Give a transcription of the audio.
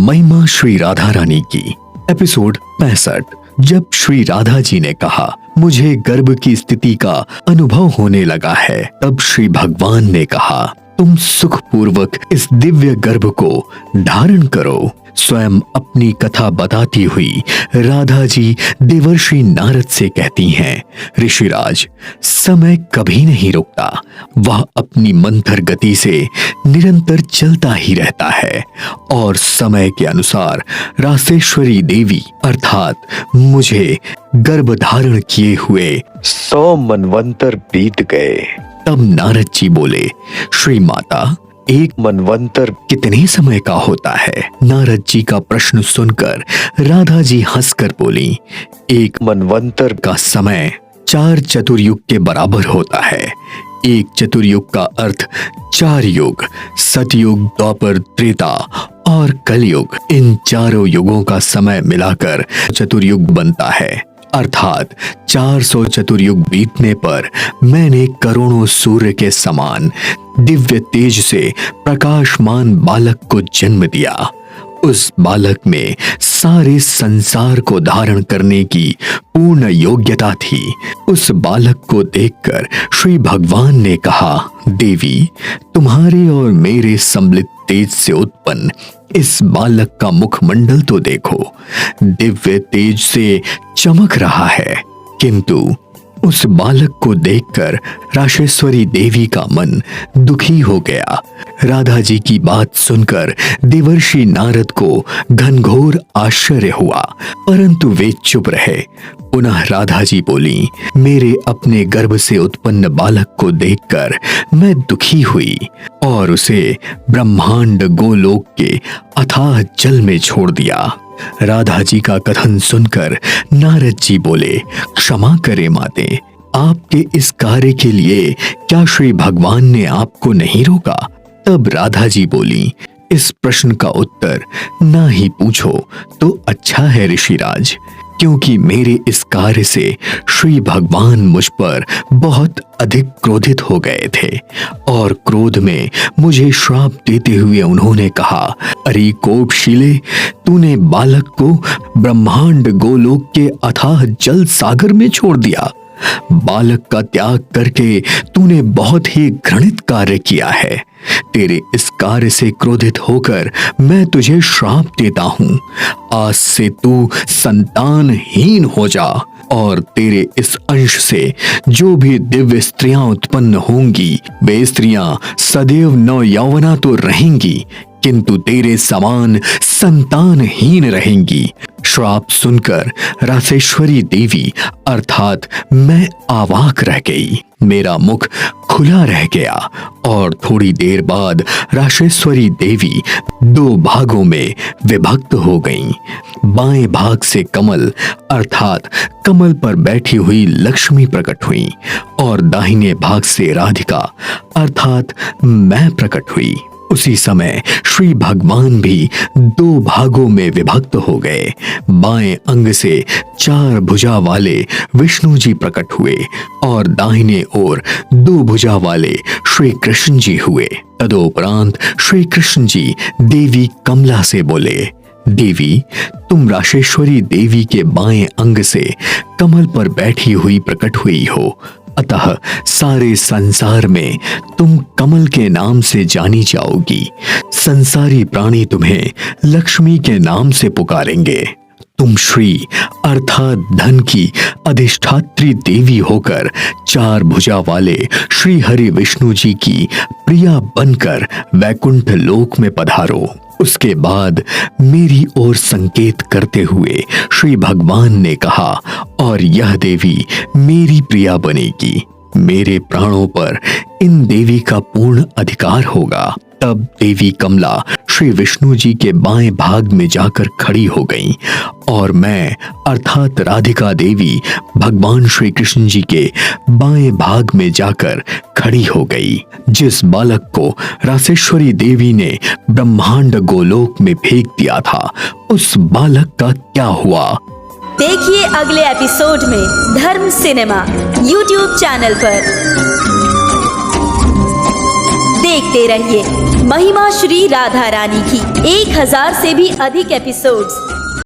महिमा श्री राधा रानी की एपिसोड 65। जब श्री राधा जी ने कहा मुझे गर्भ की स्थिति का अनुभव होने लगा है, तब श्री भगवान ने कहा तुम सुखपूर्वक इस दिव्य गर्भ को धारण करो। स्वयं अपनी कथा बताती हुई राधा जी देवर्षि नारद से कहती हैं, ऋषिराज, समय कभी नहीं रुकता, वह अपनी मंथर गति से निरंतर चलता ही रहता है और समय के अनुसार रासेश्वरी देवी अर्थात मुझे गर्भ धारण किए हुए 100 मनवंतर बीत गए। तब नारद जी बोले, श्री माता, एक मनवंतर कितने समय का होता है? नारद जी का प्रश्न सुनकर राधा जी हंसकर बोली, एक मनवंतर का समय 4 चतुर्युग के बराबर होता है। एक चतुर्युग का अर्थ 4 युग, सतयुग, द्वापर, त्रेता और कलयुग। इन चारों युगों का समय मिलाकर चतुर्युग बनता है। अर्थात 400 चतुर्युग बीतने पर मैंने करोड़ों सूर्य के समान दिव्य तेज से प्रकाशमान बालक को जन्म दिया। उस बालक में सारे संसार को धारण करने की पूर्ण योग्यता थी। उस बालक को देखकर श्री भगवान ने कहा, देवी, तुम्हारे और मेरे सम्मिलित तेज से उत्पन्न इस बालक का मुखमंडल तो देखो, दिव्य तेज से चमक रहा है, किंतु उस बालक को देखकर राशेश्वरी देवी का मन दुखी हो गया। राधा जी की बात सुनकर देवर्षि नारद को घनघोर आश्चर्य हुआ, परंतु वे चुप रहे। पुनः राधा जी बोली, मेरे अपने गर्भ से उत्पन्न बालक को देखकर मैं दुखी हुई और उसे ब्रह्मांड गोलोक के अथाह जल में छोड़ दिया। राधा जी का कथन सुनकर नारद जी बोले, क्षमा करे माते, आपके इस कार्य के लिए क्या श्री भगवान ने आपको नहीं रोका? तब राधा जी बोली, इस प्रश्न का उत्तर ना ही पूछो तो अच्छा है ऋषिराज, क्योंकि मेरे इस कार्य से श्री भगवान मुझ पर बहुत अधिक क्रोधित हो गए थे और क्रोध में मुझे श्राप देते हुए उन्होंने कहा, अरे कोपशीले, तूने बालक को ब्रह्मांड गोलोक के अथाह जल सागर में छोड़ दिया। बालक का त्याग करके तूने बहुत ही घृणित कार्य किया है। तेरे इस कार्य से क्रोधित होकर मैं तुझे श्राप देता हूँ। आज से तू संतानहीन हो जा और तेरे इस अंश से जो भी दिव्य स्त्रियां उत्पन्न होंगी, वे स्त्रियां सदैव नवयौवना तो रहेंगी, किंतु तेरे समान संतानहीन रहेंगी। श्राप सुनकर रासेश्वरी देवी अर्थात मैं अवाक रह गई। मेरा मुख खुला रह गया और थोड़ी देर बाद राशेश्वरी देवी 2 भागों में विभक्त हो गईं। बाएं भाग से कमल अर्थात कमल पर बैठी हुई लक्ष्मी प्रकट हुई और दाहिने भाग से राधिका अर्थात मैं प्रकट हुई। उसी समय श्री भगवान भी 2 भागों में विभक्त हो गए। बाएं अंग से 4 भुजा वाले विष्णु जी प्रकट हुए और दाहिने ओर 2 भुजा वाले श्री कृष्ण जी हुए। तदोपरांत श्री कृष्ण जी देवी कमला से बोले, देवी, तुम राशेश्वरी देवी के बाएं अंग से कमल पर बैठी हुई प्रकट हुई हो, अतः सारे संसार में तुम कमल के नाम से जानी जाओगी। संसारी प्राणी तुम्हें लक्ष्मी के नाम से पुकारेंगे। तुम श्री अर्थात धन की अधिष्ठात्री देवी होकर 4 भुजा वाले श्री हरि विष्णु जी की प्रिया बनकर वैकुंठ लोक में पधारो। उसके बाद मेरी ओर संकेत करते हुए श्री भगवान ने कहा, और यह देवी मेरी प्रिया बनेगी। मेरे प्राणों पर इन देवी का पूर्ण अधिकार होगा। तब देवी कमला श्री विष्णु जी के बाएं भाग में जाकर खड़ी हो गईं और मैं अर्थात राधिका देवी भगवान श्री कृष्ण जी के बाएं भाग में जाकर खड़ी हो गई। जिस बालक को रासेश्वरी देवी ने ब्रह्मांड गोलोक में फेंक दिया था, उस बालक का क्या हुआ? देखिए अगले एपिसोड में धर्म सिनेमा YouTube चैनल पर। देखते रहिए महिमा श्री राधा रानी की 1000 से भी अधिक एपिसोड्स